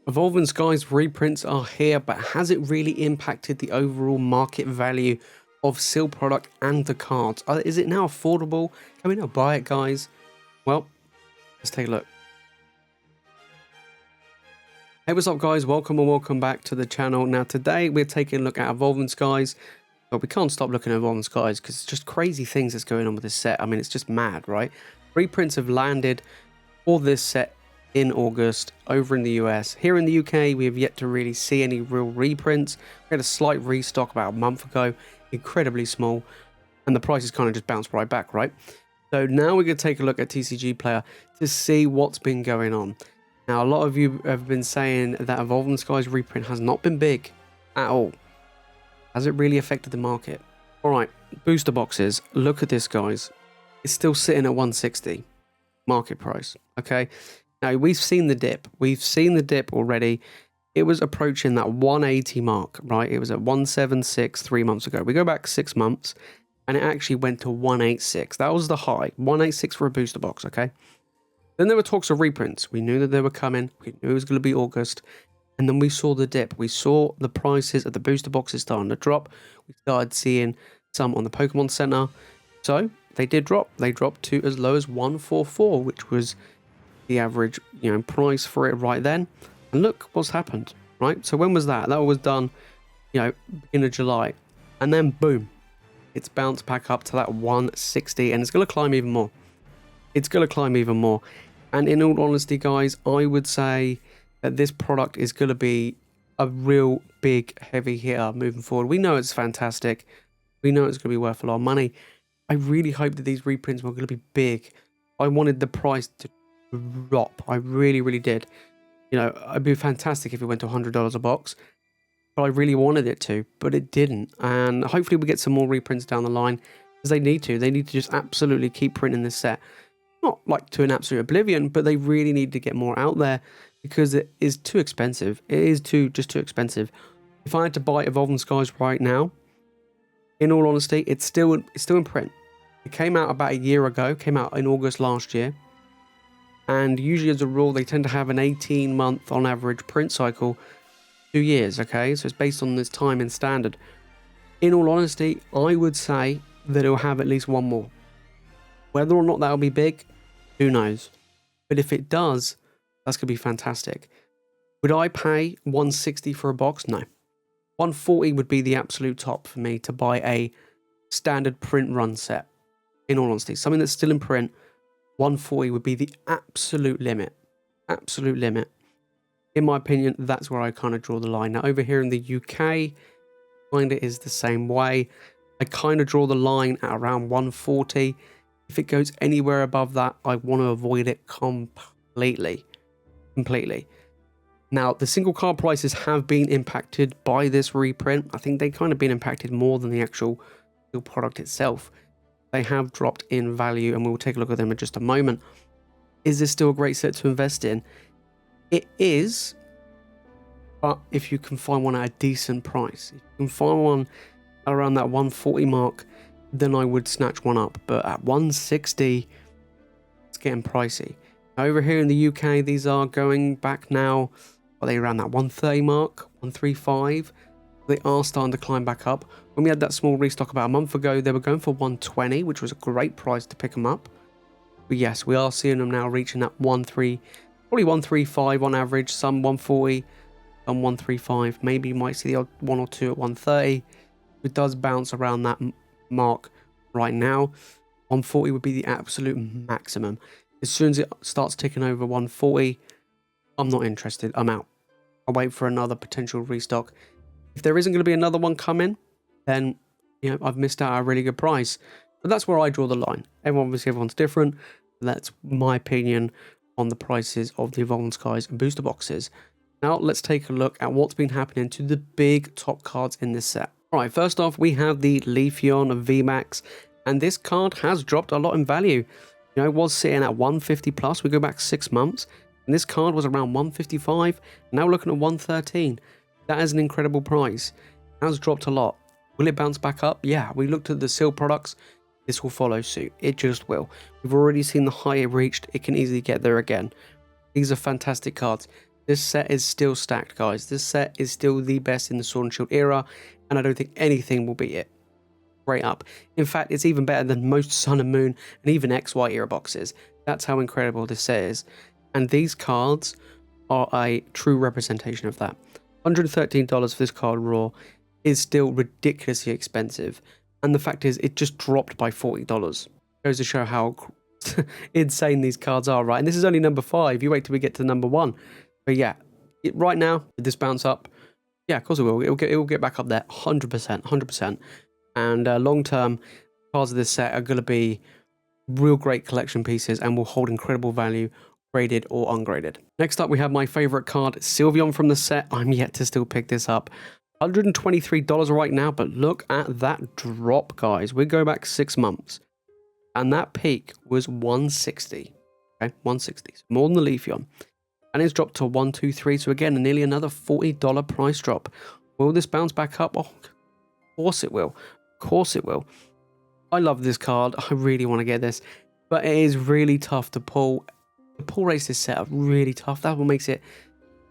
Evolving Skies reprints are here, but has it really impacted the overall market value of Sil product and the cards? Is it now affordable? Can we now buy it, guys? Well, let's take a look. Hey, what's up, guys? Welcome and welcome back to the channel. Now, today we're taking a look at Evolving Skies, but we can't stop looking at Evolving Skies because it's just crazy things that's going on with this set. I mean, it's just mad, right? Reprints have landed for this set in August over in the US. Here in the UK, we have yet to really see any real reprints. We had a slight restock about a month ago, incredibly small, and the prices kind of just bounced right back, right? So now we're going to take a look at TCG Player to see what's been going on. Now, a lot of you have been saying that Evolving Skies reprint has not been big at all. Has it really affected the market? All right, booster boxes. Look at this, guys. It's still sitting at 160 market price, okay? Now, we've seen the dip. We've seen the dip already. It was approaching that 180 mark, right? It was at 176 3 months ago. We go back 6 months, and it actually went to 186. That was the high, 186 for a booster box, okay? Then there were talks of reprints. We knew that they were coming. We knew it was going to be August. And then we saw the dip. We saw the prices of the booster boxes starting to drop. We started seeing some on the Pokemon Center. So they did drop. They dropped to as low as 144, which was the average, price for it right then. And look what's happened, right? So when was that? That was done, beginning of July. And then boom, it's bounced back up to that 160, and it's going to climb even more. It's going to climb even more. And in all honesty, guys, I would say that this product is going to be a real big heavy hitter moving forward. We know it's fantastic. We know it's going to be worth a lot of money. I really hope that these reprints were going to be big. I wanted the price to drop. I really, really did. It'd be fantastic if it went to $100 a box. But I really wanted it to, but it didn't. And hopefully we get some more reprints down the line, because they need to. They need to just absolutely keep printing this set. Not like to an absolute oblivion, but they really need to get more out there because it is too expensive. It is just too expensive. If I had to buy Evolving Skies right now, in all honesty, it's still in print. It came out about a year ago, came out in August last year. And usually as a rule, they tend to have an 18-month on average print cycle, 2 years, okay? So it's based on this time in standard. In all honesty, I would say that it'll have at least one more. Whether or not that'll be big, who knows? But if it does, that's going to be fantastic. Would I pay 160 for a box? No. 140 would be the absolute top for me to buy a standard print run set. In all honesty, something that's still in print, 140 would be the absolute limit. Absolute limit. In my opinion, that's where I kind of draw the line. Now, over here in the UK, kind of is the same way. I kind of draw the line at around 140. If it goes anywhere above that, I want to avoid it completely. Now, the single card prices have been impacted by this reprint. I think they kind of been impacted more than the actual product itself. They have dropped in value, and we'll take a look at them in just a moment. Is this still a great set to invest in? It is, but if you can find one at a decent price, if you can find one around that 140 mark, then I would snatch one up. But at 160, it's getting pricey. Over here in the UK, these are going back now. Are they around that 130 mark, 135? They are starting to climb back up. When we had that small restock about a month ago, they were going for 120, which was a great price to pick them up. But yes, we are seeing them now reaching that probably 135 on average. Some 140, some 135. Maybe you might see the odd one or two at 130. It does bounce around that mark right now. 140 would be the absolute maximum. As soon as it starts ticking over 140, I'm not interested. I'm out. I'll wait for another potential restock. If there isn't going to be another one coming, then I've missed out a really good price. But that's where I draw the line. Everyone's different. That's my opinion on the prices of the Evolving Skies and booster boxes. Now let's take a look at what's been happening to the big top cards in this set. Alright, first off, we have the Leafeon of VMAX, and this card has dropped a lot in value. It was sitting at 150 plus. We go back 6 months, and this card was around 155. Now looking at 113. That is an incredible price. It has dropped a lot. Will it bounce back up? Yeah, we looked at the Sil products. This will follow suit. It just will. We've already seen the high it reached. It can easily get there again. These are fantastic cards. This set is still stacked, guys. This set is still the best in the Sword and Shield era, and I don't think anything will beat it. Straight up. In fact, it's even better than most Sun and Moon and even XY era boxes. That's how incredible this set is. And these cards are a true representation of that. $113 for this card raw is still ridiculously expensive. And the fact is, it just dropped by $40. Goes to show how insane these cards are, right? And this is only number 5. You wait till we get to number 1. But yeah, right now, did this bounce up? Yeah, of course it will. It will get back up there, 100%, 100%. And long term, cards of this set are going to be real great collection pieces and will hold incredible value, graded or ungraded. Next up, we have my favorite card, Sylveon from the set. I'm yet to still pick this up. $123 right now, but look at that drop, guys. We go back 6 months, and that peak was 160. Okay, 160, so more than the Leafeon. And it's dropped to 123, so again, nearly another $40 price drop. Will this bounce back up? Oh, of course it will. Of course it will. I love this card. I really want to get this, but it is really tough to pull. The pull rates this set are really tough. That's what makes it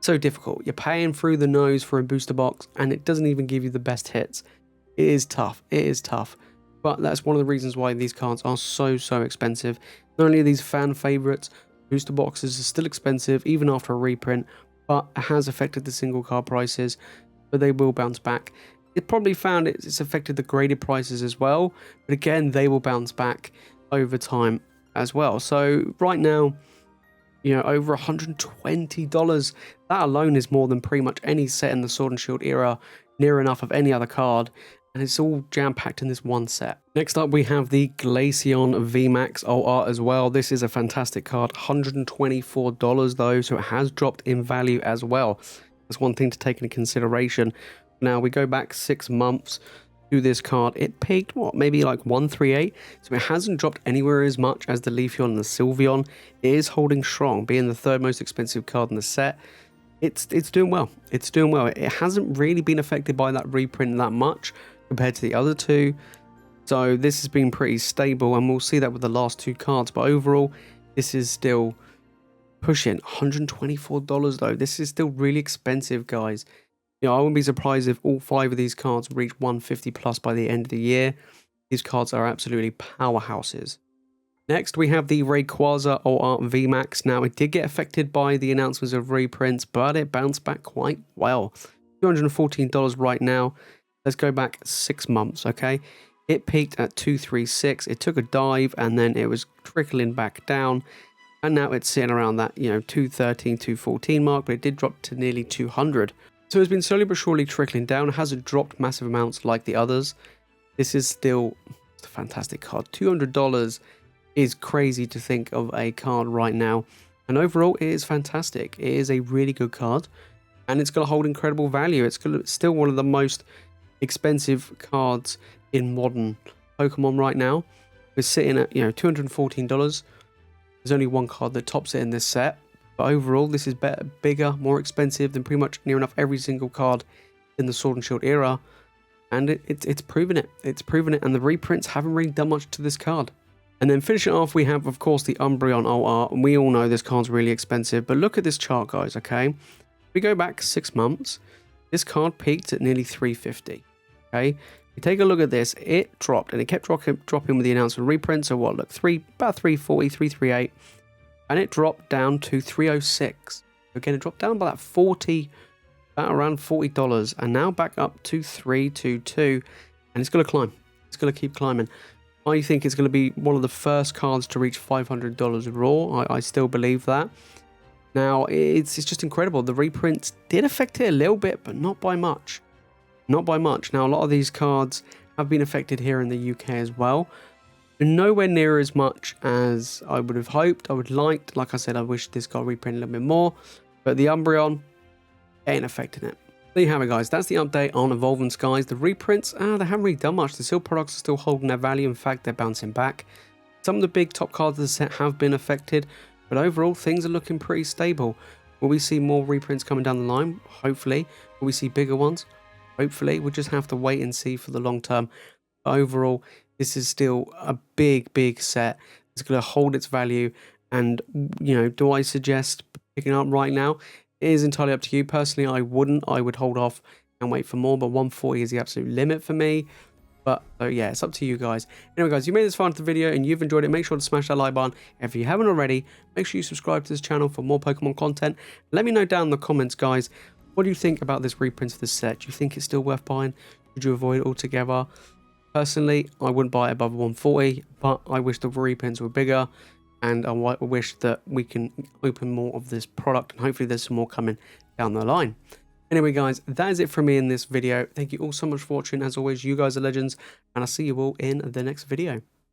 so difficult. You're paying through the nose for a booster box, and it doesn't even give you the best hits. It is tough. It is tough. But that's one of the reasons why these cards are so expensive. Not only are these fan favorites, booster boxes are still expensive even after a reprint, but it has affected the single card prices, but they will bounce back. It probably found it's affected the graded prices as well, but again, they will bounce back over time as well. So right now, you know, over $120, that alone is more than pretty much any set in the Sword and Shield era, near enough of any other card, and it's all jam-packed in this one set. Next up, we have the Glaceon of VMAX alt art as well. This is a fantastic card, $124 though, so it has dropped in value as well. That's one thing to take into consideration. Now, we go back 6 months to this card. It peaked, what, maybe like 138, so it hasn't dropped anywhere as much as the Leafeon and the Sylveon. It is holding strong, being the 3rd most expensive card in the set. It's doing well. It's doing well. It hasn't really been affected by that reprint that much compared to the other two, so this has been pretty stable, and we'll see that with the last 2 cards. But overall, this is still pushing $124 though. This is still really expensive, guys. You know, I wouldn't be surprised if all 5 of these cards reach 150 plus by the end of the year. These cards are absolutely powerhouses. Next, we have the Rayquaza alt art VMAX. Now, it did get affected by the announcements of reprints, but it bounced back quite well. $214 right now. Let's go back 6 months, okay? It peaked at 236. It took a dive, and then it was trickling back down. And now it's sitting around that, you know, 213, 214 mark, but it did drop to nearly 200. So it's been slowly but surely trickling down. It hasn't dropped massive amounts like the others. This is still a fantastic card. $200 is crazy to think of a card right now. And overall, it is fantastic. It is a really good card, and it's going to hold incredible value. It's still one of the most expensive cards in modern Pokemon right now. We're sitting at, you know, $214. There's only one card that tops it in this set. But overall, this is better, bigger, more expensive than pretty much near enough every single card in the Sword and Shield era. And it's proven it. It's proven it. And the reprints haven't really done much to this card. And then finishing off, we have, of course, the Umbreon alt art. And we all know this card's really expensive. But look at this chart, guys, okay? We go back 6 months. This card peaked at nearly 350. Okay? You take a look at this. It dropped, and it kept dropping with the announcement reprint. So what? Look, about 340, 338. And it dropped down to 306. Again, it dropped down by that 40, about around $40, and now back up to 322. And it's going to climb. It's going to keep climbing. I think it's going to be one of the first cards to reach $500 raw. I still believe that. Now, it's just incredible. The reprints did affect it a little bit, but not by much. Not by much. Now, a lot of these cards have been affected here in the UK as well. Nowhere near as much as I would have hoped. I would liked. Like I said, I wish this got reprinted a little bit more. But the Umbreon ain't affecting it. There you have it, guys. That's the update on Evolving Skies. The reprints, they haven't really done much. The sealed products are still holding their value. In fact, they're bouncing back. Some of the big top cards of the set have been affected. But overall, things are looking pretty stable. Will we see more reprints coming down the line? Hopefully. Will we see bigger ones? Hopefully. We'll just have to wait and see for the long term. But overall, this is still a big set. It's going to hold its value. And, you know, do I suggest picking up right now? It is entirely up to you. Personally, I wouldn't. I would hold off and wait for more, but 140 is the absolute limit for me. But so yeah, it's up to you guys. Anyway, guys, you made this far into the video and you've enjoyed it. Make sure to smash that like button. If you haven't already, make sure you subscribe to this channel for more Pokemon content. Let me know down in the comments, guys, what do you think about this reprint of this set? Do you think it's still worth buying? Would you avoid it altogether? Personally, I wouldn't buy it above 140, but I wish the reprints were bigger, and I wish that we can open more of this product, and hopefully there's some more coming down the line. Anyway, guys, that is it from me in this video. Thank you all so much for watching. As always, you guys are legends, and I'll see you all in the next video.